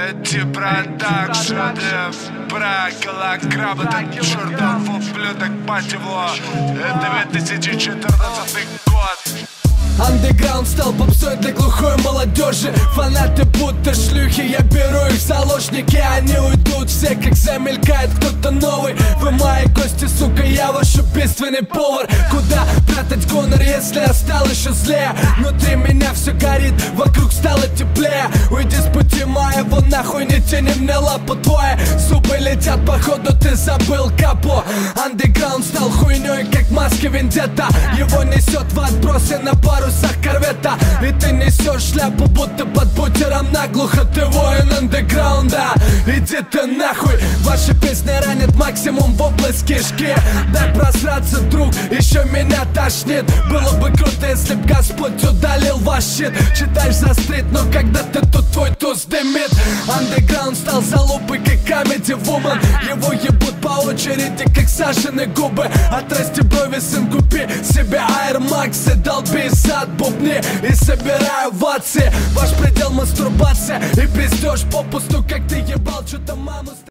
Эти продакшены про килограмм, это чертов ублюдок, мать его. Это 2014 год. Андеграунд стал попсой для глухой молодежи. Фанаты будто шлюхи, я беру их в заложники. Они уйдут все, как замелькает кто-то новый. Вы мои гости, сука, я ваш убийственный повар. Куда прятать гонор, если я стал еще злее? Внутри меня все горит, вокруг стало теплее. Уйди с пути моего, нахуй не тяни мне лапу. Твои зубы летят, походу ты забыл капо. Андеграунд стал хуйней, как маски вендетта. Его несет в отбросы на парусах корвета. И ты несешь шляпу, будто под бутером наглухо. Ты воин андеграунда, иди ты нахуй. Ваши песни ранят максимум в область кишки. Дай просраться, друг, еще меня тошнит. Было бы круто, если б Господь удалил ваш щит. Читаешь за стрит, но когда ты тут, твой туз дымит. Андеграунд стал залупой, как Comedy Woman. Его ебут по очереди, как Сашины губы. Отрасти брови, сын, купи себе Air Max и долби зад бубни. И собираю ватсы. Ваш предел мастурбация и пиздешь попусту, как ты ебал что-то маму.